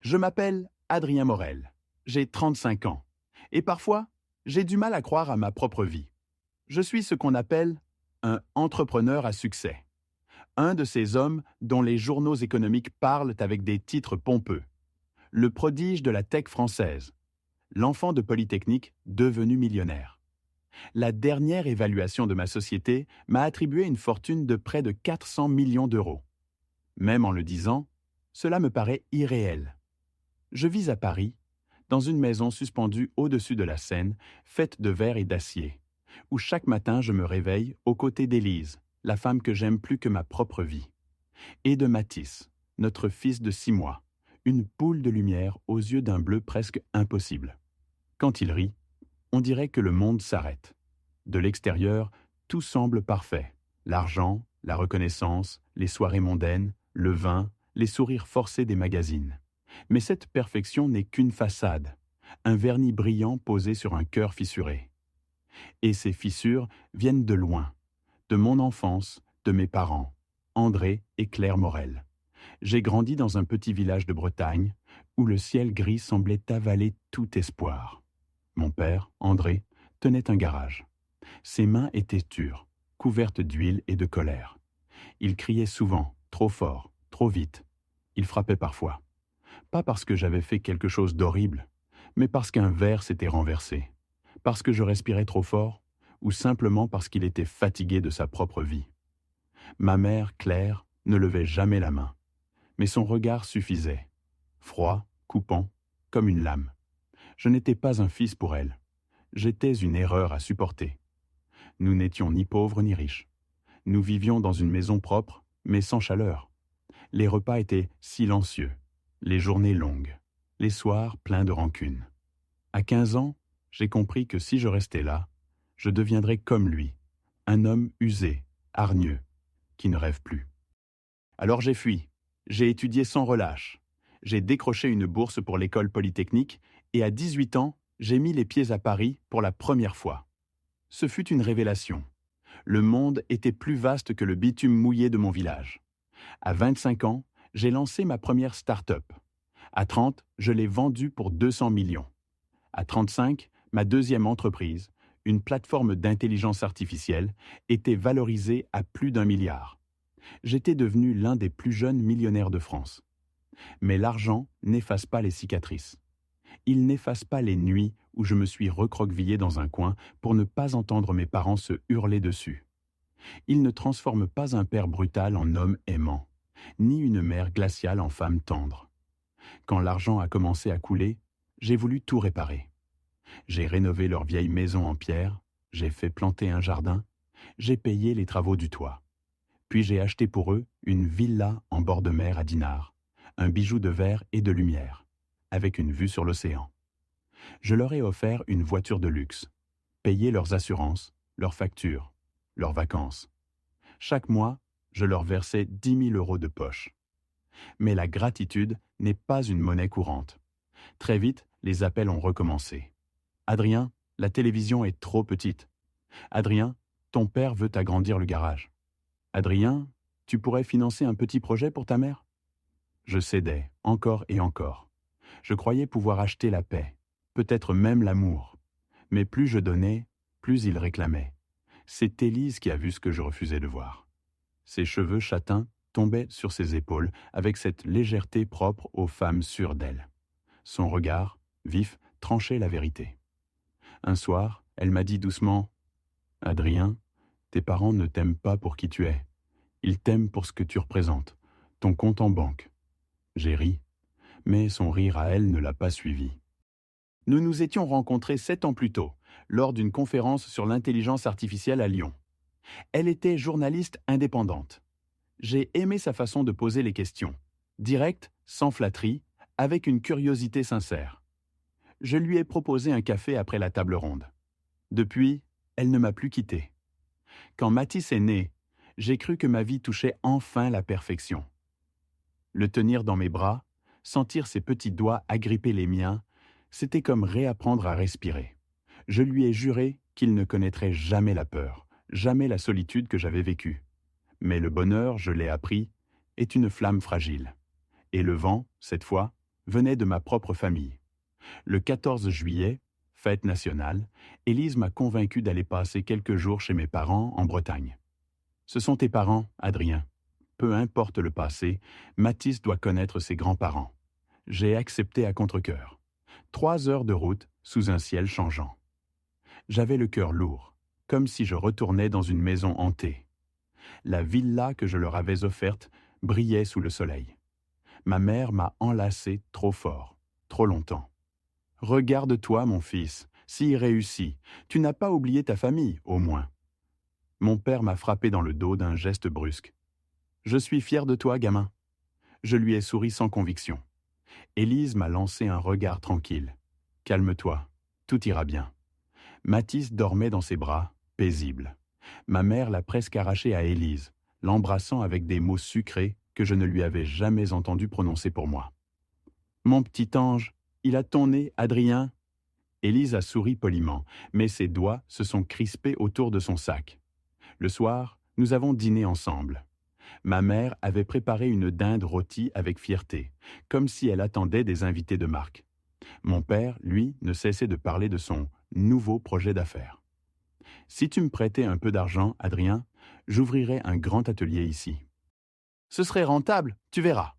Je m'appelle Adrien Morel, j'ai 35 ans, et parfois, j'ai du mal à croire à ma propre vie. Je suis ce qu'on appelle un entrepreneur à succès, un de ces hommes dont les journaux économiques parlent avec des titres pompeux. Le prodige de la tech française, l'enfant de Polytechnique devenu millionnaire. La dernière évaluation de ma société m'a attribué une fortune de près de 400 millions d'euros. Même en le disant, cela me paraît irréel. Je vis à Paris, dans une maison suspendue au-dessus de la Seine, faite de verre et d'acier, où chaque matin je me réveille aux côtés d'Élise, la femme que j'aime plus que ma propre vie, et de Mathis, notre fils de 6 mois, une boule de lumière aux yeux d'un bleu presque impossible. Quand il rit, on dirait que le monde s'arrête. De l'extérieur, tout semble parfait. L'argent, la reconnaissance, les soirées mondaines, le vin, les sourires forcés des magazines. Mais cette perfection n'est qu'une façade, un vernis brillant posé sur un cœur fissuré. Et ces fissures viennent de loin, de mon enfance, de mes parents, André et Claire Morel. J'ai grandi dans un petit village de Bretagne, où le ciel gris semblait avaler tout espoir. Mon père, André, tenait un garage. Ses mains étaient dures, couvertes d'huile et de colère. Il criait souvent, trop fort, trop vite. Il frappait parfois. Pas parce que j'avais fait quelque chose d'horrible, mais parce qu'un verre s'était renversé, parce que je respirais trop fort, ou simplement parce qu'il était fatigué de sa propre vie. Ma mère, Claire, ne levait jamais la main, mais son regard suffisait, froid, coupant, comme une lame. Je n'étais pas un fils pour elle. J'étais une erreur à supporter. Nous n'étions ni pauvres ni riches. Nous vivions dans une maison propre, mais sans chaleur. Les repas étaient silencieux, les journées longues, les soirs pleins de rancune. À 15 ans, j'ai compris que si je restais là, je deviendrais comme lui, un homme usé, hargneux, qui ne rêve plus. Alors j'ai fui, j'ai étudié sans relâche, j'ai décroché une bourse pour l'école polytechnique et à 18 ans, j'ai mis les pieds à Paris pour la première fois. Ce fut une révélation. Le monde était plus vaste que le bitume mouillé de mon village. À 25 ans, j'ai lancé ma première start-up. À 30, je l'ai vendue pour 200 millions. À 35, ma deuxième entreprise, une plateforme d'intelligence artificielle, était valorisée à plus d'1 milliard. J'étais devenu l'un des plus jeunes millionnaires de France. Mais l'argent n'efface pas les cicatrices. Il n'efface pas les nuits où je me suis recroquevillé dans un coin pour ne pas entendre mes parents se hurler dessus. Il ne transforme pas un père brutal en homme aimant, ni une mère glaciale en femme tendre. Quand l'argent a commencé à couler, j'ai voulu tout réparer. J'ai rénové leur vieille maison en pierre, j'ai fait planter un jardin, j'ai payé les travaux du toit. Puis j'ai acheté pour eux une villa en bord de mer à Dinard, un bijou de verre et de lumière, avec une vue sur l'océan. Je leur ai offert une voiture de luxe, payé leurs assurances, leurs factures, leurs vacances. Chaque mois, je leur versais 10 000 euros de poche. Mais la gratitude n'est pas une monnaie courante. Très vite, les appels ont recommencé. Adrien, la télévision est trop petite. Adrien, ton père veut agrandir le garage. Adrien, tu pourrais financer un petit projet pour ta mère? Je cédais, encore et encore. Je croyais pouvoir acheter la paix, peut-être même l'amour. Mais plus je donnais, plus il réclamait. C'est Élise qui a vu ce que je refusais de voir. Ses cheveux châtains tombaient sur ses épaules avec cette légèreté propre aux femmes sûres d'elles. Son regard, vif, tranchait la vérité. Un soir, elle m'a dit doucement « Adrien, tes parents ne t'aiment pas pour qui tu es. Ils t'aiment pour ce que tu représentes, ton compte en banque. » J'ai ri, mais son rire à elle ne l'a pas suivi. Nous nous étions rencontrés 7 ans plus tôt, lors d'une conférence sur l'intelligence artificielle à Lyon. Elle était journaliste indépendante. J'ai aimé sa façon de poser les questions, directe, sans flatterie, avec une curiosité sincère. Je lui ai proposé un café après la table ronde. Depuis, elle ne m'a plus quitté. Quand Mathis est né, j'ai cru que ma vie touchait enfin la perfection. Le tenir dans mes bras, sentir ses petits doigts agripper les miens, c'était comme réapprendre à respirer. Je lui ai juré qu'il ne connaîtrait jamais la peur, jamais la solitude que j'avais vécue. Mais le bonheur, je l'ai appris, est une flamme fragile. Et le vent, cette fois, venait de ma propre famille. Le 14 juillet, fête nationale, Élise m'a convaincu d'aller passer quelques jours chez mes parents en Bretagne. Ce sont tes parents, Adrien. Peu importe le passé, Mathis doit connaître ses grands-parents. J'ai accepté à contre-cœur. 3 heures de route sous un ciel changeant. J'avais le cœur lourd, comme si je retournais dans une maison hantée. La villa que je leur avais offerte brillait sous le soleil. Ma mère m'a enlacé trop fort, trop longtemps. Regarde-toi, mon fils, s'il réussit, tu n'as pas oublié ta famille, au moins. Mon père m'a frappé dans le dos d'un geste brusque. Je suis fier de toi, gamin. Je lui ai souri sans conviction. Élise m'a lancé un regard tranquille. Calme-toi, tout ira bien. Mathis dormait dans ses bras, paisible. Ma mère l'a presque arraché à Élise, l'embrassant avec des mots sucrés que je ne lui avais jamais entendu prononcer pour moi. Mon petit ange, il a ton nez, Adrien. Élise a souri poliment, mais ses doigts se sont crispés autour de son sac. Le soir, nous avons dîné ensemble. Ma mère avait préparé une dinde rôtie avec fierté, comme si elle attendait des invités de marque. Mon père, lui, ne cessait de parler de son nouveau projet d'affaires. Si tu me prêtais un peu d'argent, Adrien, j'ouvrirais un grand atelier ici. Ce serait rentable, tu verras.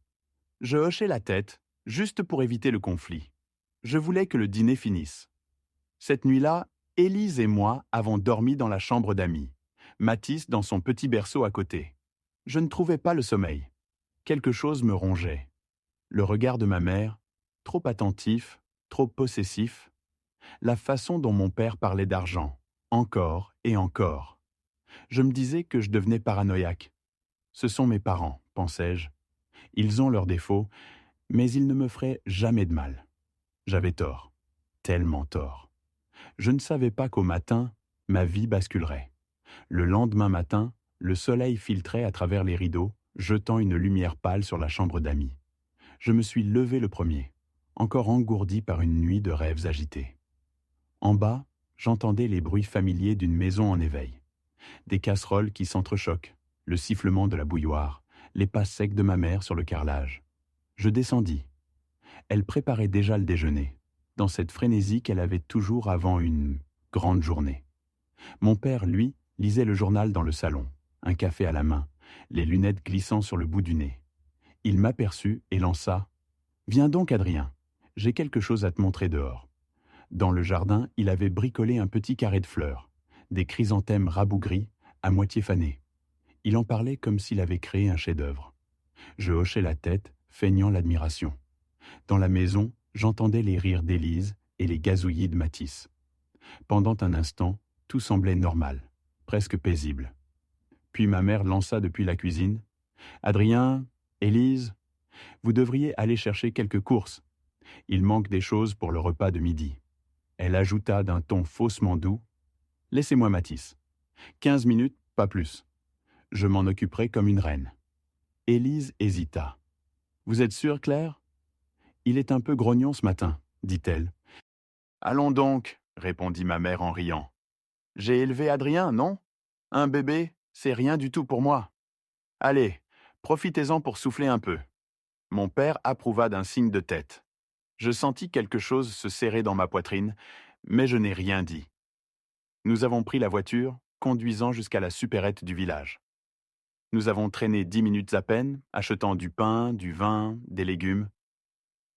Je hochai la tête, juste pour éviter le conflit. Je voulais que le dîner finisse. Cette nuit-là, Élise et moi avons dormi dans la chambre d'amis, Mathis dans son petit berceau à côté. Je ne trouvais pas le sommeil. Quelque chose me rongeait. Le regard de ma mère, trop attentif, trop possessif. La façon dont mon père parlait d'argent, encore et encore. Je me disais que je devenais paranoïaque. Ce sont mes parents, pensais-je. Ils ont leurs défauts, mais ils ne me feraient jamais de mal. J'avais tort, tellement tort. Je ne savais pas qu'au matin, ma vie basculerait. Le lendemain matin, le soleil filtrait à travers les rideaux, jetant une lumière pâle sur la chambre d'amis. Je me suis levé le premier, encore engourdi par une nuit de rêves agités. En bas, j'entendais les bruits familiers d'une maison en éveil. Des casseroles qui s'entrechoquent, le sifflement de la bouilloire, les pas secs de ma mère sur le carrelage. Je descendis. Elle préparait déjà le déjeuner, dans cette frénésie qu'elle avait toujours avant une grande journée. Mon père, lui, lisait le journal dans le salon, un café à la main, les lunettes glissant sur le bout du nez. Il m'aperçut et lança « Viens donc, Adrien, j'ai quelque chose à te montrer dehors. » Dans le jardin, il avait bricolé un petit carré de fleurs, des chrysanthèmes rabougris, à moitié fanés. Il en parlait comme s'il avait créé un chef-d'œuvre. Je hochai la tête, feignant l'admiration. Dans la maison, j'entendais les rires d'Élise et les gazouillis de Mathis. Pendant un instant, tout semblait normal, presque paisible. Puis ma mère lança depuis la cuisine « Adrien, Élise, vous devriez aller chercher quelques courses. Il manque des choses pour le repas de midi. » Elle ajouta d'un ton faussement doux « Laissez-moi Mathis. 15 minutes, pas plus. Je m'en occuperai comme une reine. » Élise hésita. « Vous êtes sûre, Claire ? Il est un peu grognon ce matin, dit-elle. « Allons donc, répondit ma mère en riant. J'ai élevé Adrien, non ? Un bébé, c'est rien du tout pour moi. Allez, profitez-en pour souffler un peu. » Mon père approuva d'un signe de tête. Je sentis quelque chose se serrer dans ma poitrine, mais je n'ai rien dit. Nous avons pris la voiture, conduisant jusqu'à la supérette du village. Nous avons traîné 10 minutes à peine, achetant du pain, du vin, des légumes.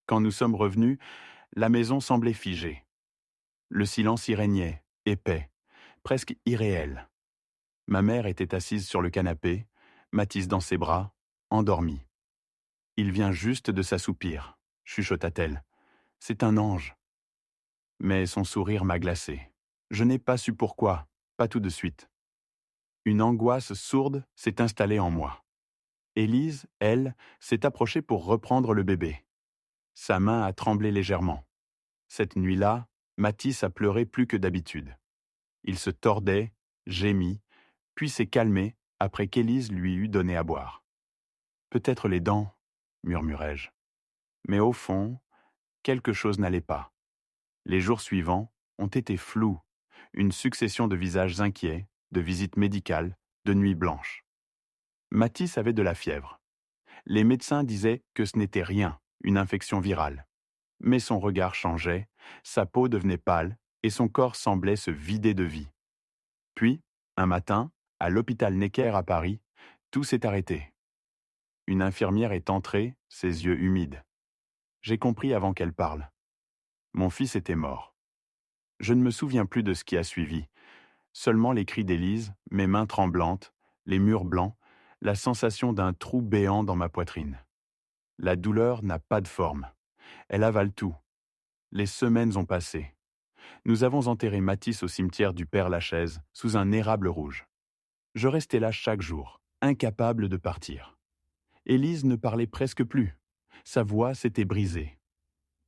Quand nous sommes revenus, la maison semblait figée. Le silence y régnait, épais, presque irréel. Ma mère était assise sur le canapé, Mathis dans ses bras, endormie. « Il vient juste de s'assoupir », chuchota-t-elle. « C'est un ange. » Mais son sourire m'a glacé. Je n'ai pas su pourquoi, pas tout de suite. Une angoisse sourde s'est installée en moi. Élise, elle, s'est approchée pour reprendre le bébé. Sa main a tremblé légèrement. Cette nuit-là, Mathis a pleuré plus que d'habitude. Il se tordait, gémit, puis s'est calmé après qu'Élise lui eut donné à boire. « Peut-être les dents, » murmurai-je. Mais au fond, quelque chose n'allait pas. Les jours suivants ont été flous, une succession de visages inquiets, de visites médicales, de nuits blanches. Mathis avait de la fièvre. Les médecins disaient que ce n'était rien, une infection virale. Mais son regard changeait, sa peau devenait pâle et son corps semblait se vider de vie. Puis, un matin, à l'hôpital Necker à Paris, tout s'est arrêté. Une infirmière est entrée, ses yeux humides. J'ai compris avant qu'elle parle. Mon fils était mort. Je ne me souviens plus de ce qui a suivi, seulement les cris d'Élise, mes mains tremblantes, les murs blancs, la sensation d'un trou béant dans ma poitrine. La douleur n'a pas de forme. Elle avale tout. Les semaines ont passé. Nous avons enterré Mathis au cimetière du Père-Lachaise, sous un érable rouge. Je restais là chaque jour, incapable de partir. Élise ne parlait presque plus. Sa voix s'était brisée.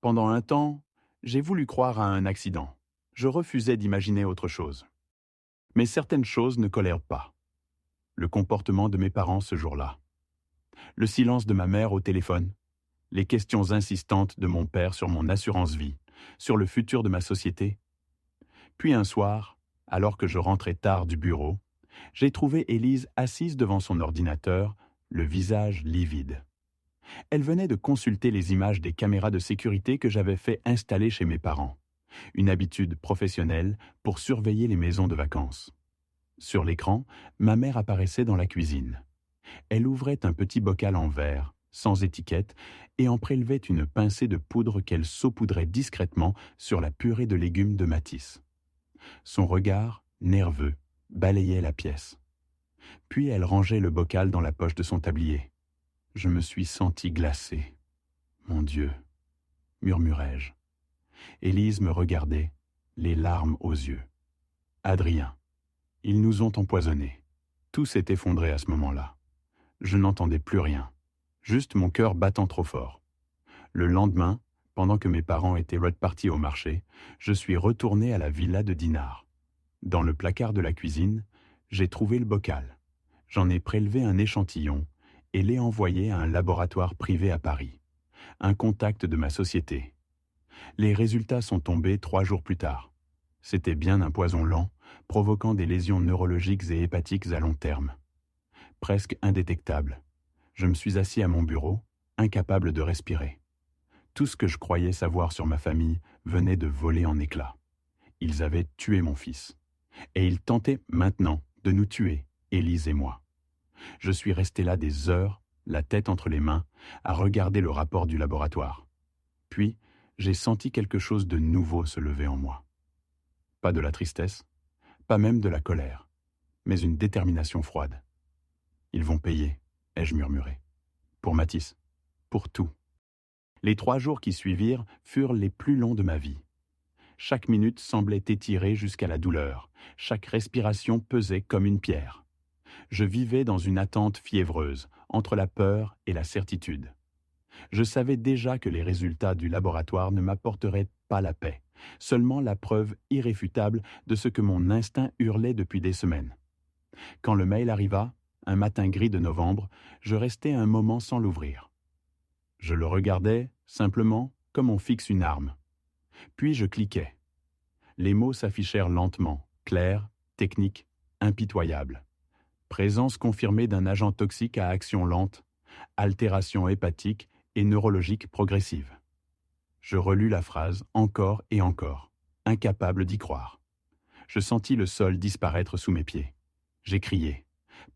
Pendant un temps, j'ai voulu croire à un accident. Je refusais d'imaginer autre chose. Mais certaines choses ne collèrent pas. Le comportement de mes parents ce jour-là. Le silence de ma mère au téléphone. Les questions insistantes de mon père sur mon assurance vie, sur le futur de ma société. Puis un soir, alors que je rentrais tard du bureau, j'ai trouvé Élise assise devant son ordinateur, le visage livide. Elle venait de consulter les images des caméras de sécurité que j'avais fait installer chez mes parents, une habitude professionnelle pour surveiller les maisons de vacances. Sur l'écran, ma mère apparaissait dans la cuisine. Elle ouvrait un petit bocal en verre, sans étiquette, et en prélevait une pincée de poudre qu'elle saupoudrait discrètement sur la purée de légumes de Mathis. Son regard, nerveux, balayait la pièce. Puis elle rangeait le bocal dans la poche de son tablier. Je me suis senti glacé. « Mon Dieu !» murmurai-je. Élise me regardait, les larmes aux yeux. « Adrien, ils nous ont empoisonnés. » Tout s'est effondré à ce moment-là. Je n'entendais plus rien, juste mon cœur battant trop fort. Le lendemain, pendant que mes parents étaient repartis au marché, je suis retourné à la villa de Dinard. Dans le placard de la cuisine, j'ai trouvé le bocal. J'en ai prélevé un échantillon et l'ai envoyé à un laboratoire privé à Paris, un contact de ma société. Les résultats sont tombés 3 jours plus tard. C'était bien un poison lent, provoquant des lésions neurologiques et hépatiques à long terme. Presque indétectable. Je me suis assis à mon bureau, incapable de respirer. Tout ce que je croyais savoir sur ma famille venait de voler en éclats. Ils avaient tué mon fils. Et ils tentaient maintenant de nous tuer, Élise et moi. Je suis resté là des heures, la tête entre les mains, à regarder le rapport du laboratoire. Puis, j'ai senti quelque chose de nouveau se lever en moi. Pas de la tristesse, pas même de la colère, mais une détermination froide. Ils vont payer, ai-je murmuré. Pour Mathis, pour tout. Les 3 jours qui suivirent furent les plus longs de ma vie. Chaque minute semblait étirée jusqu'à la douleur. Chaque respiration pesait comme une pierre. Je vivais dans une attente fiévreuse, entre la peur et la certitude. Je savais déjà que les résultats du laboratoire ne m'apporteraient pas la paix, seulement la preuve irréfutable de ce que mon instinct hurlait depuis des semaines. Quand le mail arriva, un matin gris de novembre, je restai un moment sans l'ouvrir. Je le regardais, simplement, comme on fixe une arme. Puis je cliquais. Les mots s'affichèrent lentement, clairs, techniques, impitoyables. Présence confirmée d'un agent toxique à action lente, altération hépatique et neurologique progressive. Je relus la phrase encore et encore, incapable d'y croire. Je sentis le sol disparaître sous mes pieds. J'ai crié.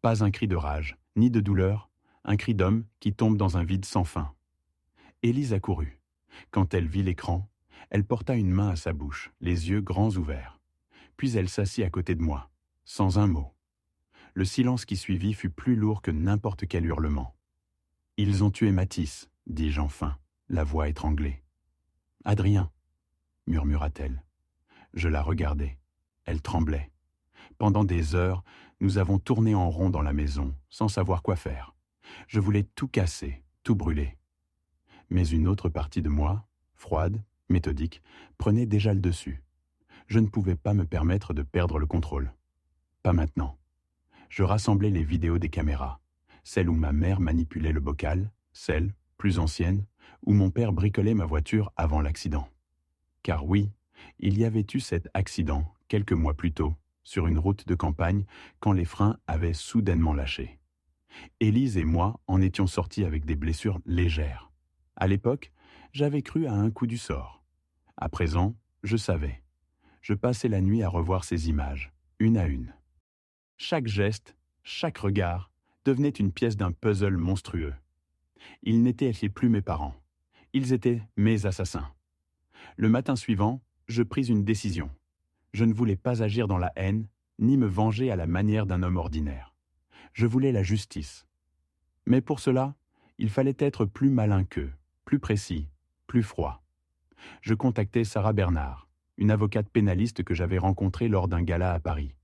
Pas un cri de rage, ni de douleur, un cri d'homme qui tombe dans un vide sans fin. Élise accourut. Quand elle vit l'écran, elle porta une main à sa bouche, les yeux grands ouverts. Puis elle s'assit à côté de moi, sans un mot. Le silence qui suivit fut plus lourd que n'importe quel hurlement. « Ils ont tué Mathis », dis-je enfin, la voix étranglée. « Adrien », murmura-t-elle. Je la regardai. Elle tremblait. Pendant des heures, nous avons tourné en rond dans la maison, sans savoir quoi faire. Je voulais tout casser, tout brûler. Mais une autre partie de moi, froide, méthodique, prenait déjà le dessus. Je ne pouvais pas me permettre de perdre le contrôle. Pas maintenant. Je rassemblais les vidéos des caméras, celle où ma mère manipulait le bocal, celle, plus ancienne, où mon père bricolait ma voiture avant l'accident. Car oui, il y avait eu cet accident, quelques mois plus tôt, sur une route de campagne, quand les freins avaient soudainement lâché. Élise et moi en étions sortis avec des blessures légères. À l'époque, j'avais cru à un coup du sort. À présent, je savais. Je passais la nuit à revoir ces images, une à une. Chaque geste, chaque regard, devenait une pièce d'un puzzle monstrueux. Ils n'étaient plus mes parents. Ils étaient mes assassins. Le matin suivant, je pris une décision. Je ne voulais pas agir dans la haine, ni me venger à la manière d'un homme ordinaire. Je voulais la justice. Mais pour cela, il fallait être plus malin qu'eux, plus précis, plus froid. Je contactai Sarah Bernard, une avocate pénaliste que j'avais rencontrée lors d'un gala à Paris.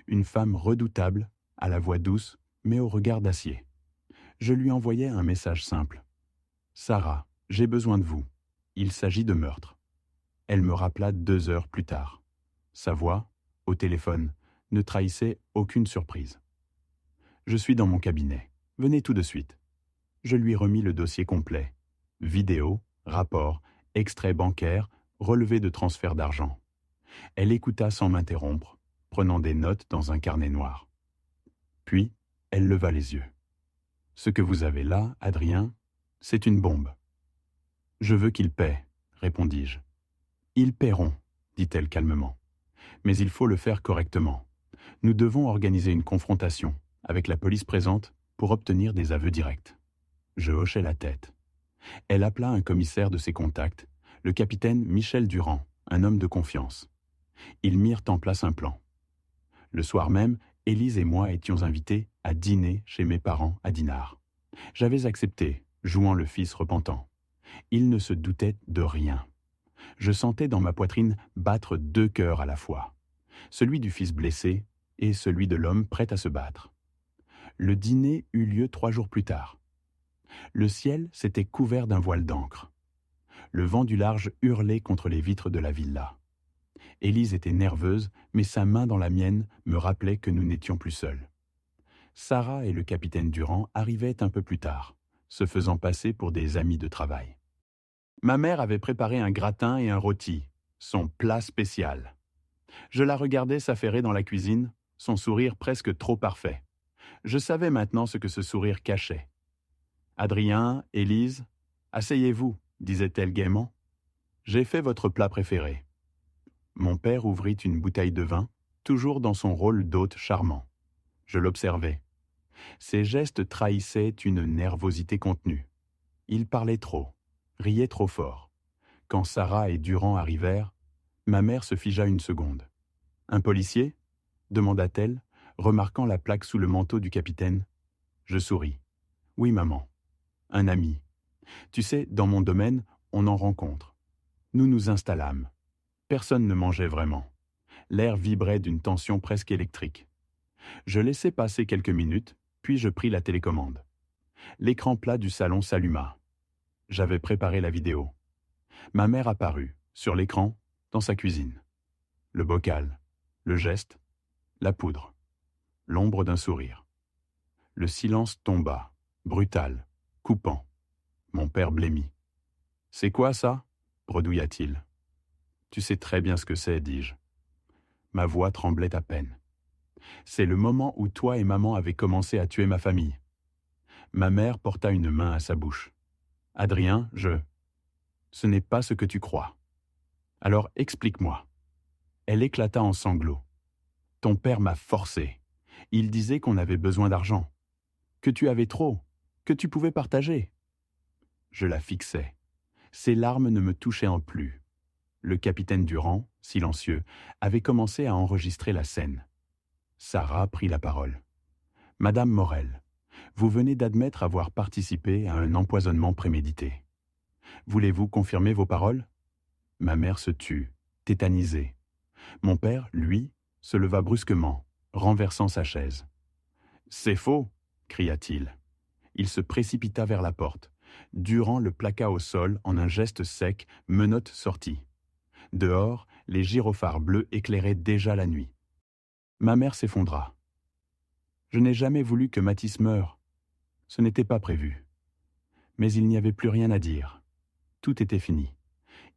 Une femme redoutable, à la voix douce, mais au regard d'acier. Je lui envoyai un message simple. « Sarah, j'ai besoin de vous. Il s'agit de meurtre. » Elle me rappela 2 heures plus tard. Sa voix, au téléphone, ne trahissait aucune surprise. « Je suis dans mon cabinet. Venez tout de suite. » Je lui remis le dossier complet. Vidéo, rapport, extrait bancaire, relevé de transfert d'argent. Elle écouta sans m'interrompre, prenant des notes dans un carnet noir. Puis, elle leva les yeux. « Ce que vous avez là, Adrien, c'est une bombe. »« Je veux qu'ils paient, » répondis-je. « Ils paieront, » dit-elle calmement. « Mais il faut le faire correctement. Nous devons organiser une confrontation, avec la police présente, pour obtenir des aveux directs. » Je hochai la tête. Elle appela un commissaire de ses contacts, le capitaine Michel Durand, un homme de confiance. Ils mirent en place un plan. Le soir même, Élise et moi étions invités à dîner chez mes parents à Dinard. J'avais accepté, jouant le fils repentant. Il ne se doutait de rien. Je sentais dans ma poitrine battre 2 cœurs à la fois, celui du fils blessé et celui de l'homme prêt à se battre. Le dîner eut lieu 3 jours plus tard. Le ciel s'était couvert d'un voile d'encre. Le vent du large hurlait contre les vitres de la villa. Élise était nerveuse, mais sa main dans la mienne me rappelait que nous n'étions plus seuls. Sarah et le capitaine Durand arrivaient un peu plus tard, se faisant passer pour des amis de travail. Ma mère avait préparé un gratin et un rôti, son plat spécial. Je la regardais s'affairer dans la cuisine, son sourire presque trop parfait. Je savais maintenant ce que ce sourire cachait. « Adrien, Élise, asseyez-vous, » disait-elle gaiement. « J'ai fait votre plat préféré. » Mon père ouvrit une bouteille de vin, toujours dans son rôle d'hôte charmant. Je l'observais. Ses gestes trahissaient une nervosité contenue. Il parlait trop, riait trop fort. Quand Sarah et Durand arrivèrent, ma mère se figea une seconde. « Un policier ?» demanda-t-elle, remarquant la plaque sous le manteau du capitaine. Je souris. « Oui, maman. Un ami. Tu sais, dans mon domaine, on en rencontre. » Nous nous installâmes. Personne ne mangeait vraiment. L'air vibrait d'une tension presque électrique. Je laissai passer quelques minutes, puis je pris la télécommande. L'écran plat du salon s'alluma. J'avais préparé la vidéo. Ma mère apparut, sur l'écran, dans sa cuisine. Le bocal, le geste, la poudre, l'ombre d'un sourire. Le silence tomba, brutal, coupant. Mon père blêmit. « C'est quoi ça ?» bredouilla-t-il. « Tu sais très bien ce que c'est, dis-je. » Ma voix tremblait à peine. « C'est le moment où toi et maman avez commencé à tuer ma famille. » Ma mère porta une main à sa bouche. « Adrien, ce n'est pas ce que tu crois. Alors explique-moi. » Elle éclata en sanglots. « Ton père m'a forcé. Il disait qu'on avait besoin d'argent. Que tu avais trop, que tu pouvais partager. » Je la fixais. Ses larmes ne me touchaient en plus. Le capitaine Durand, silencieux, avait commencé à enregistrer la scène. Sarah prit la parole. « Madame Morel, vous venez d'admettre avoir participé à un empoisonnement prémédité. Voulez-vous confirmer vos paroles ?» Ma mère se tut, tétanisée. Mon père, lui, se leva brusquement, renversant sa chaise. « C'est faux !» cria-t-il. Il se précipita vers la porte. Durand le plaqua au sol en un geste sec, menottes sorties. Dehors, les gyrophares bleus éclairaient déjà la nuit. Ma mère s'effondra. « Je n'ai jamais voulu que Mathis meure. Ce n'était pas prévu. » Mais il n'y avait plus rien à dire. Tout était fini.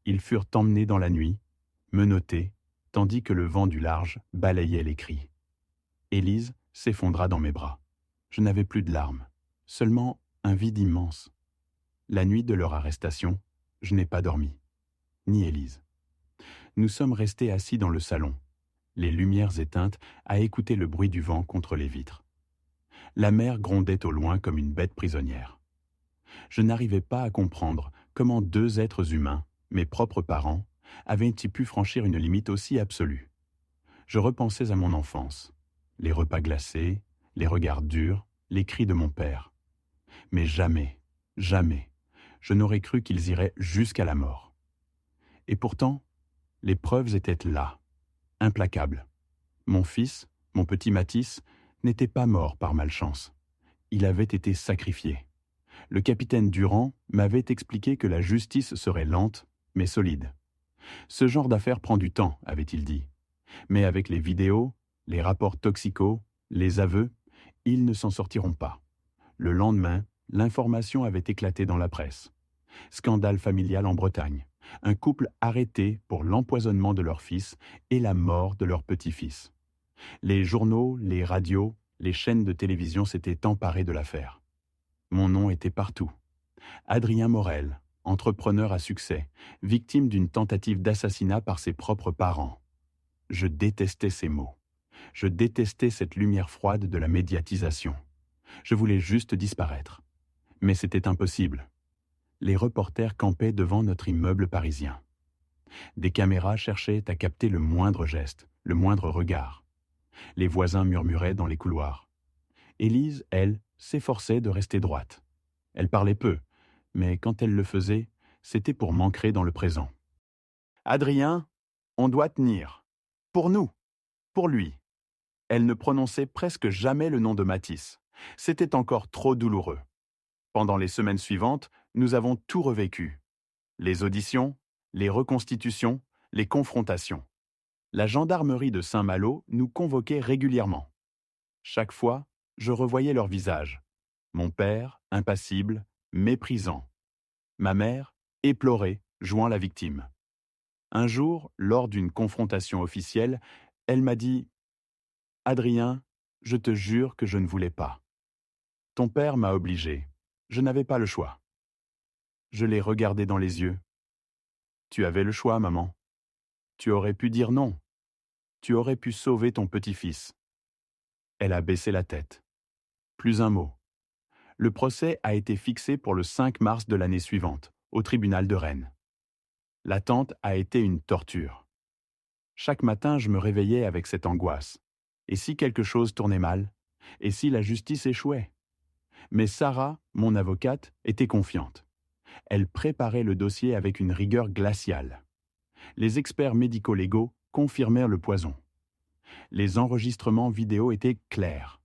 Ils furent emmenés dans la nuit, menottés, tandis que le vent du large balayait les cris. Élise s'effondra dans mes bras. Je n'avais plus de larmes, seulement un vide immense. La nuit de leur arrestation, je n'ai pas dormi, ni Élise. Nous sommes restés assis dans le salon, les lumières éteintes, à écouter le bruit du vent contre les vitres. La mer grondait au loin comme une bête prisonnière. Je n'arrivais pas à comprendre comment deux êtres humains, mes propres parents, avaient-ils pu franchir une limite aussi absolue. Je repensais à mon enfance, les repas glacés, les regards durs, les cris de mon père. Mais jamais, jamais, je n'aurais cru qu'ils iraient jusqu'à la mort. Et pourtant, les preuves étaient là, implacables. Mon fils, mon petit Mathis, n'était pas mort par malchance. Il avait été sacrifié. Le capitaine Durand m'avait expliqué que la justice serait lente, mais solide. Ce genre d'affaire prend du temps, avait-il dit. Mais avec les vidéos, les rapports toxicaux, les aveux, ils ne s'en sortiront pas. Le lendemain, l'information avait éclaté dans la presse. Scandale familial en Bretagne. Un couple arrêté pour l'empoisonnement de leur fils et la mort de leur petit-fils. Les journaux, les radios, les chaînes de télévision s'étaient emparés de l'affaire. Mon nom était partout. Adrien Morel, entrepreneur à succès, victime d'une tentative d'assassinat par ses propres parents. Je détestais ces mots. Je détestais cette lumière froide de la médiatisation. Je voulais juste disparaître. Mais c'était impossible. Les reporters campaient devant notre immeuble parisien. Des caméras cherchaient à capter le moindre geste, le moindre regard. Les voisins murmuraient dans les couloirs. Élise, elle, s'efforçait de rester droite. Elle parlait peu, mais quand elle le faisait, c'était pour m'ancrer dans le présent. « Adrien, on doit tenir. Pour nous, pour lui. » Elle ne prononçait presque jamais le nom de Mathis. C'était encore trop douloureux. Pendant les semaines suivantes, nous avons tout revécu. Les auditions, les reconstitutions, les confrontations. La gendarmerie de Saint-Malo nous convoquait régulièrement. Chaque fois, je revoyais leur visage. Mon père, impassible, méprisant. Ma mère, éplorée, jouant la victime. Un jour, lors d'une confrontation officielle, elle m'a dit « Adrien, je te jure que je ne voulais pas. Ton père m'a obligé. Je n'avais pas le choix. » Je l'ai regardé dans les yeux. « Tu avais le choix, maman. Tu aurais pu dire non. Tu aurais pu sauver ton petit-fils. » Elle a baissé la tête. Plus un mot. Le procès a été fixé pour le 5 mars de l'année suivante, au tribunal de Rennes. L'attente a été une torture. Chaque matin, je me réveillais avec cette angoisse. Et si quelque chose tournait mal? Et si la justice échouait? Mais Sarah, mon avocate, était confiante. Elle préparait le dossier avec une rigueur glaciale. Les experts médico-légaux confirmèrent le poison. Les enregistrements vidéo étaient clairs.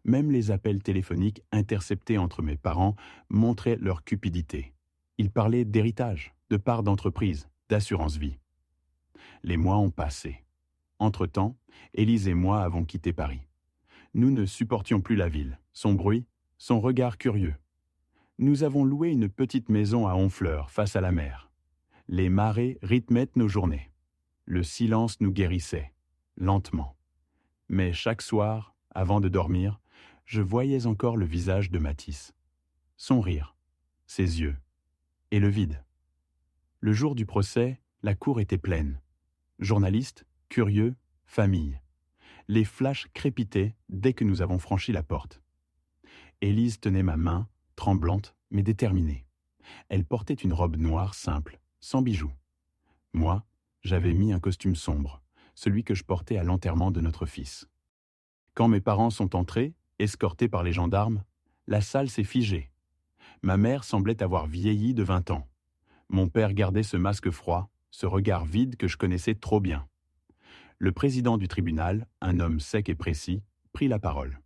Même les appels téléphoniques interceptés entre mes parents montraient leur cupidité. Ils parlaient d'héritage, de part d'entreprise, d'assurance vie. Les mois ont passé. Entre-temps, Élise et moi avons quitté Paris. Nous ne supportions plus la ville, son bruit, son regard curieux. Nous avons loué une petite maison à Honfleur, face à la mer. Les marées rythmaient nos journées. Le silence nous guérissait, lentement. Mais chaque soir, avant de dormir, je voyais encore le visage de Mathis. Son rire, ses yeux, et le vide. Le jour du procès, la cour était pleine. Journalistes, curieux, famille. Les flashs crépitaient dès que nous avons franchi la porte. Élise tenait ma main, tremblante mais déterminée. Elle portait une robe noire simple, sans bijoux. Moi, j'avais mis un costume sombre, celui que je portais à l'enterrement de notre fils. Quand mes parents sont entrés, escortés par les gendarmes, la salle s'est figée. Ma mère semblait avoir vieilli de 20 ans. Mon père gardait ce masque froid, ce regard vide que je connaissais trop bien. Le président du tribunal, un homme sec et précis, prit la parole.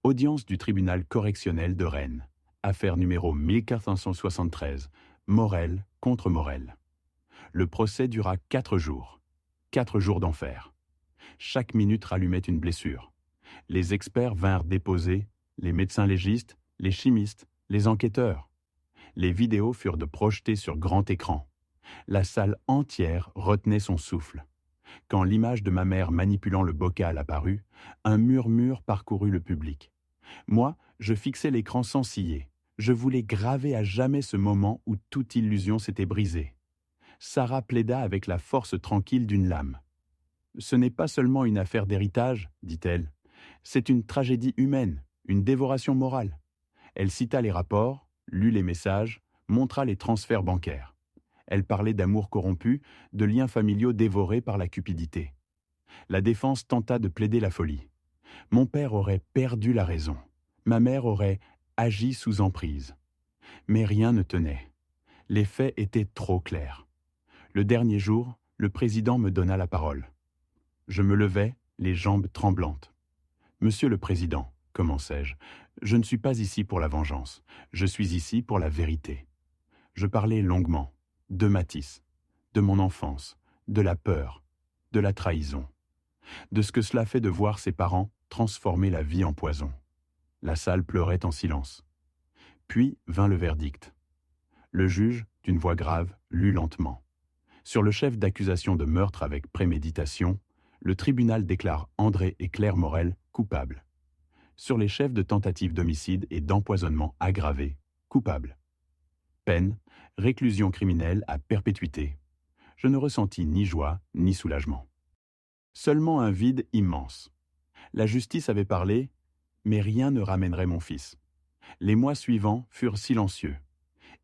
Audience du tribunal correctionnel de Rennes. Affaire numéro 1473. Morel contre Morel. Le procès dura 4 jours. 4 jours d'enfer. Chaque minute rallumait une blessure. Les experts vinrent déposer, les médecins légistes, les chimistes, les enquêteurs. Les vidéos furent projetées sur grand écran. La salle entière retenait son souffle. Quand l'image de ma mère manipulant le bocal apparut, un murmure parcourut le public. Moi, je fixais l'écran sans ciller. Je voulais graver à jamais ce moment où toute illusion s'était brisée. Sarah plaida avec la force tranquille d'une lame. Ce n'est pas seulement une affaire d'héritage, dit-elle. C'est une tragédie humaine, une dévoration morale. Elle cita les rapports, lut les messages, montra les transferts bancaires. Elle parlait d'amour corrompu, de liens familiaux dévorés par la cupidité. La défense tenta de plaider la folie. Mon père aurait perdu la raison. Ma mère aurait agi sous emprise. Mais rien ne tenait. Les faits étaient trop clairs. Le dernier jour, le président me donna la parole. Je me levai, les jambes tremblantes. Monsieur le Président, commençai-je, je ne suis pas ici pour la vengeance. Je suis ici pour la vérité. Je parlais longuement, de Matisse, de mon enfance, de la peur, de la trahison, de ce que cela fait de voir ses parents transformer la vie en poison. La salle pleurait en silence. Puis vint le verdict. Le juge, d'une voix grave, lut lentement. Sur le chef d'accusation de meurtre avec préméditation, le tribunal déclare André et Claire Morel coupables. Sur les chefs de tentative d'homicide et d'empoisonnement aggravé, coupables. Peine, réclusion criminelle à perpétuité. Je ne ressentis ni joie ni soulagement. Seulement un vide immense. La justice avait parlé, mais rien ne ramènerait mon fils. Les mois suivants furent silencieux.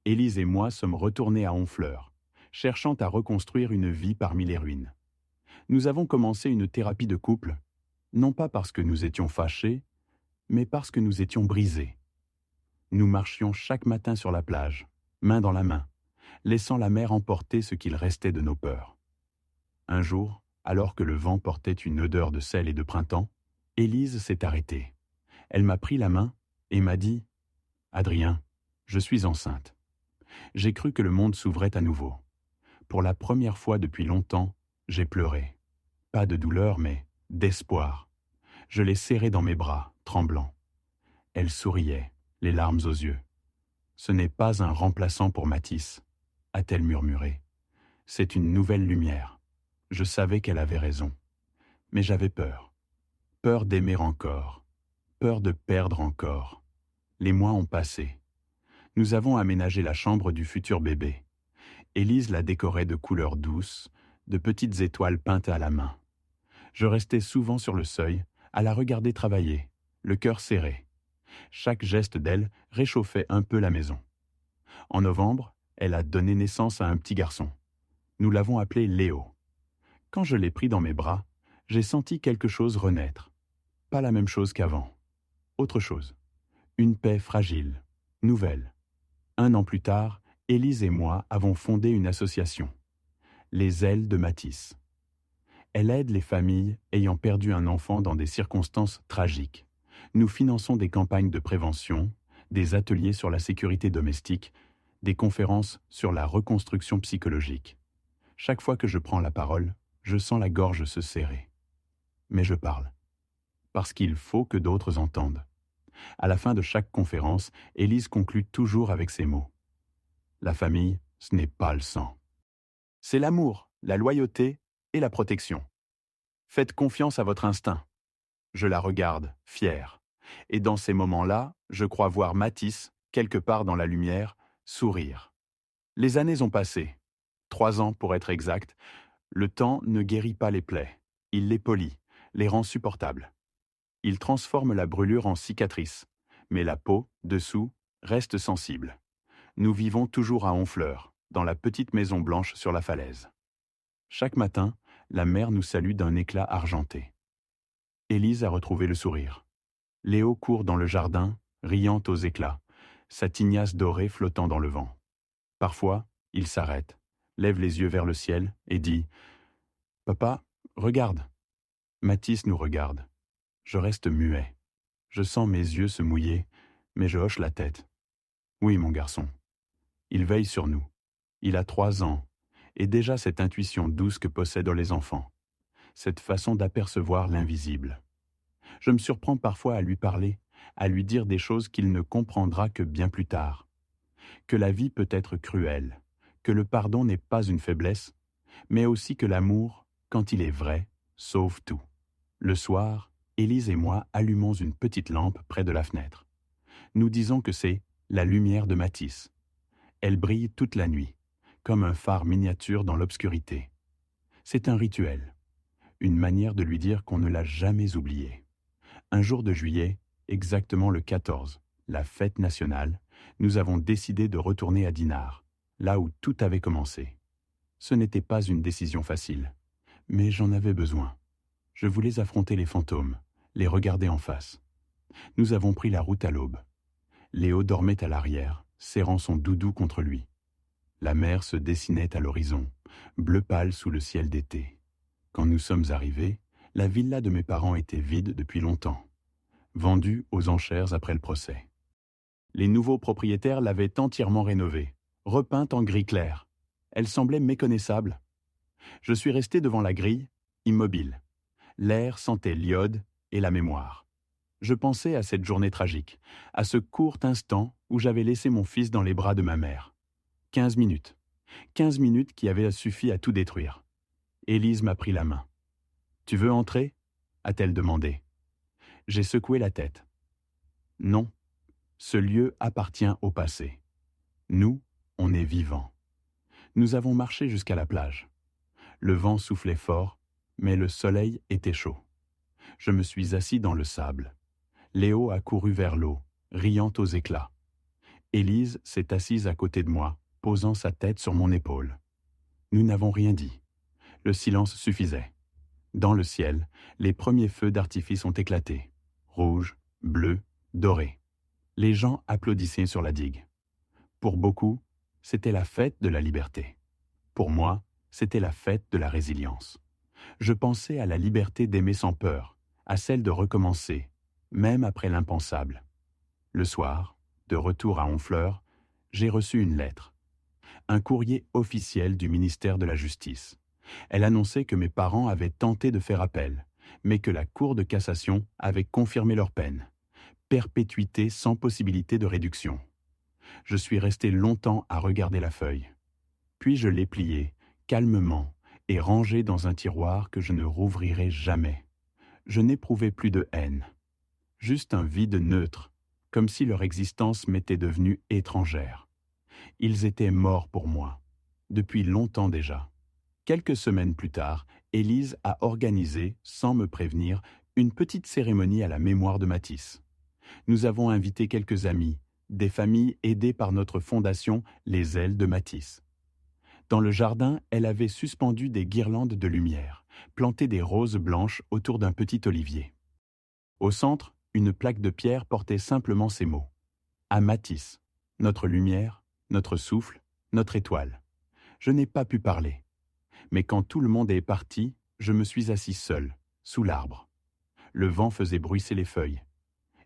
Élise et moi sommes retournés à Honfleur, cherchant à reconstruire une vie parmi les ruines. Nous avons commencé une thérapie de couple, non pas parce que nous étions fâchés, mais parce que nous étions brisés. Nous marchions chaque matin sur la plage, main dans la main, laissant la mer emporter ce qu'il restait de nos peurs. Un jour, alors que le vent portait une odeur de sel et de printemps, Élise s'est arrêtée. Elle m'a pris la main et m'a dit « Adrien, je suis enceinte. » J'ai cru que le monde s'ouvrait à nouveau. Pour la première fois depuis longtemps, j'ai pleuré. Pas de douleur, mais d'espoir. Je l'ai serrée dans mes bras, tremblant. Elle souriait, les larmes aux yeux. « Ce n'est pas un remplaçant pour Matisse, » a-t-elle murmuré. « C'est une nouvelle lumière. » Je savais qu'elle avait raison. Mais j'avais peur. Peur d'aimer encore. Peur de perdre encore. Les mois ont passé. Nous avons aménagé la chambre du futur bébé. Élise la décorait de couleurs douces, de petites étoiles peintes à la main. Je restais souvent sur le seuil, à la regarder travailler, le cœur serré. Chaque geste d'elle réchauffait un peu la maison. En novembre, elle a donné naissance à un petit garçon. Nous l'avons appelé Léo. Quand je l'ai pris dans mes bras, j'ai senti quelque chose renaître. Pas la même chose qu'avant. Autre chose. Une paix fragile, nouvelle. 1 an plus tard, Élise et moi avons fondé une association. Les Ailes de Matisse. Elle aide les familles ayant perdu un enfant dans des circonstances tragiques. Nous finançons des campagnes de prévention, des ateliers sur la sécurité domestique, des conférences sur la reconstruction psychologique. Chaque fois que je prends la parole, je sens la gorge se serrer. Mais je parle. Parce qu'il faut que d'autres entendent. À la fin de chaque conférence, Élise conclut toujours avec ces mots. La famille, ce n'est pas le sang. C'est l'amour, la loyauté et la protection. Faites confiance à votre instinct. Je la regarde, fière. Et dans ces moments-là, je crois voir Matisse, quelque part dans la lumière, sourire. Les années ont passé. 3 ans pour être exact. Le temps ne guérit pas les plaies. Il les polit, les rend supportables. Il transforme la brûlure en cicatrice. Mais la peau, dessous, reste sensible. Nous vivons toujours à Honfleur, dans la petite maison blanche sur la falaise. Chaque matin, la mer nous salue d'un éclat argenté. Élise a retrouvé le sourire. Léo court dans le jardin, riant aux éclats, sa tignasse dorée flottant dans le vent. Parfois, il s'arrête, lève les yeux vers le ciel et dit « Papa, regarde !» Matisse nous regarde. Je reste muet. Je sens mes yeux se mouiller, mais je hoche la tête. Oui, mon garçon. Il veille sur nous. Il a 3 ans, et déjà cette intuition douce que possèdent les enfants. Cette façon d'apercevoir l'invisible. Je me surprends parfois à lui parler, à lui dire des choses qu'il ne comprendra que bien plus tard. Que la vie peut être cruelle, que le pardon n'est pas une faiblesse, mais aussi que l'amour, quand il est vrai, sauve tout. Le soir, Élise et moi allumons une petite lampe près de la fenêtre. Nous disons que c'est la lumière de Matisse. Elle brille toute la nuit, comme un phare miniature dans l'obscurité. C'est un rituel, une manière de lui dire qu'on ne l'a jamais oublié. Un jour de juillet, exactement le 14, la fête nationale, nous avons décidé de retourner à Dinard, là où tout avait commencé. Ce n'était pas une décision facile, mais j'en avais besoin. Je voulais affronter les fantômes, les regarder en face. Nous avons pris la route à l'aube. Léo dormait à l'arrière, serrant son doudou contre lui. La mer se dessinait à l'horizon, bleu pâle sous le ciel d'été. Quand nous sommes arrivés, la villa de mes parents était vide depuis longtemps, vendue aux enchères après le procès. Les nouveaux propriétaires l'avaient entièrement rénovée, repeinte en gris clair. Elle semblait méconnaissable. Je suis resté devant la grille, immobile. L'air sentait l'iode et la mémoire. Je pensais à cette journée tragique, à ce court instant où j'avais laissé mon fils dans les bras de ma mère. 15 minutes. 15 minutes qui avaient suffi à tout détruire. Élise m'a pris la main. « Tu veux entrer » a-t-elle demandé. J'ai secoué la tête. Non, ce lieu appartient au passé. Nous, on est vivants. Nous avons marché jusqu'à la plage. Le vent soufflait fort, mais le soleil était chaud. Je me suis assis dans le sable. Léo a couru vers l'eau, riant aux éclats. Élise s'est assise à côté de moi, posant sa tête sur mon épaule. Nous n'avons rien dit. Le silence suffisait. Dans le ciel, les premiers feux d'artifice ont éclaté. Rouge, bleu, doré. Les gens applaudissaient sur la digue. Pour beaucoup, c'était la fête de la liberté. Pour moi, c'était la fête de la résilience. Je pensais à la liberté d'aimer sans peur, à celle de recommencer, même après l'impensable. Le soir, de retour à Honfleur, j'ai reçu une lettre. Un courrier officiel du ministère de la Justice. Elle annonçait que mes parents avaient tenté de faire appel, mais que la Cour de cassation avait confirmé leur peine. Perpétuité sans possibilité de réduction. Je suis resté longtemps à regarder la feuille. Puis je l'ai pliée, calmement, et rangée dans un tiroir que je ne rouvrirai jamais. Je n'éprouvais plus de haine. Juste un vide neutre, comme si leur existence m'était devenue étrangère. Ils étaient morts pour moi, depuis longtemps déjà. Quelques semaines plus tard, Élise a organisé, sans me prévenir, une petite cérémonie à la mémoire de Matisse. Nous avons invité quelques amis, des familles aidées par notre fondation Les Ailes de Matisse. Dans le jardin, elle avait suspendu des guirlandes de lumière, planté des roses blanches autour d'un petit olivier. Au centre, une plaque de pierre portait simplement ces mots. À Matisse, notre lumière, notre souffle, notre étoile. Je n'ai pas pu parler. Mais quand tout le monde est parti, je me suis assis seul, sous l'arbre. Le vent faisait bruisser les feuilles.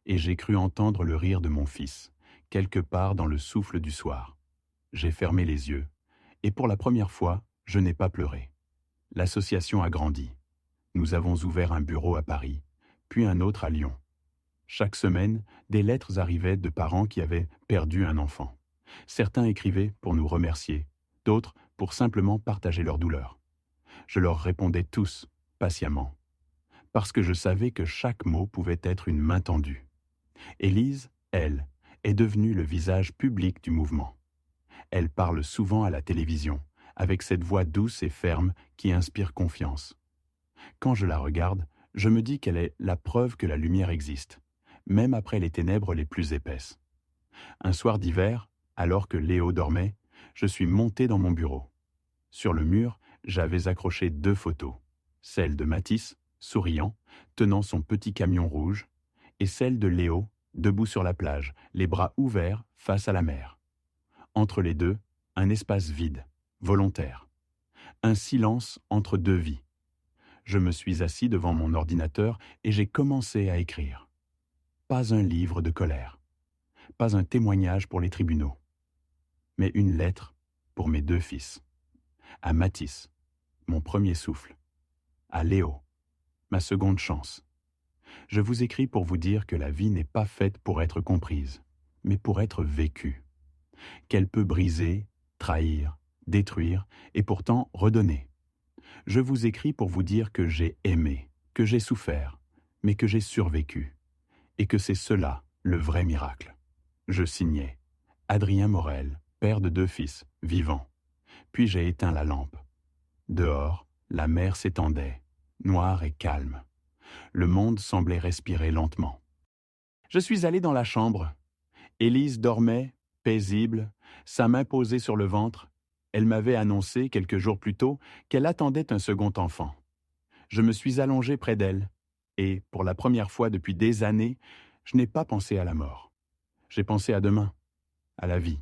Et j'ai cru entendre le rire de mon fils, quelque part dans le souffle du soir. J'ai fermé les yeux, et pour la première fois, je n'ai pas pleuré. L'association a grandi. Nous avons ouvert un bureau à Paris, puis un autre à Lyon. Chaque semaine, des lettres arrivaient de parents qui avaient perdu un enfant. Certains écrivaient pour nous remercier, d'autres pour simplement partager leur douleur. Je leur répondais tous, patiemment, parce que je savais que chaque mot pouvait être une main tendue. Élise, elle, est devenue le visage public du mouvement. Elle parle souvent à la télévision, avec cette voix douce et ferme qui inspire confiance. Quand je la regarde, je me dis qu'elle est la preuve que la lumière existe, même après les ténèbres les plus épaisses. Un soir d'hiver, alors que Léo dormait, je suis monté dans mon bureau. Sur le mur, j'avais accroché 2 photos, celle de Matisse, souriant, tenant son petit camion rouge, et celle de Léo, debout sur la plage, les bras ouverts face à la mer. Entre les deux, un espace vide, volontaire. Un silence entre 2 vies. Je me suis assis devant mon ordinateur et j'ai commencé à écrire. Pas un livre de colère, pas un témoignage pour les tribunaux, mais une lettre pour mes 2 fils. À Matisse, mon premier souffle. À Léo, ma seconde chance. Je vous écris pour vous dire que la vie n'est pas faite pour être comprise, mais pour être vécue. Qu'elle peut briser, trahir, détruire et pourtant redonner. Je vous écris pour vous dire que j'ai aimé, que j'ai souffert, mais que j'ai survécu, et que c'est cela le vrai miracle. Je signais Adrien Morel, père de 2 fils, vivant. Puis j'ai éteint la lampe. Dehors, la mer s'étendait, noire et calme. Le monde semblait respirer lentement. Je suis allé dans la chambre. Élise dormait, paisible, sa main posée sur le ventre. Elle m'avait annoncé, quelques jours plus tôt, qu'elle attendait un second enfant. Je me suis allongé près d'elle, et, pour la première fois depuis des années, je n'ai pas pensé à la mort. J'ai pensé à demain, à la vie.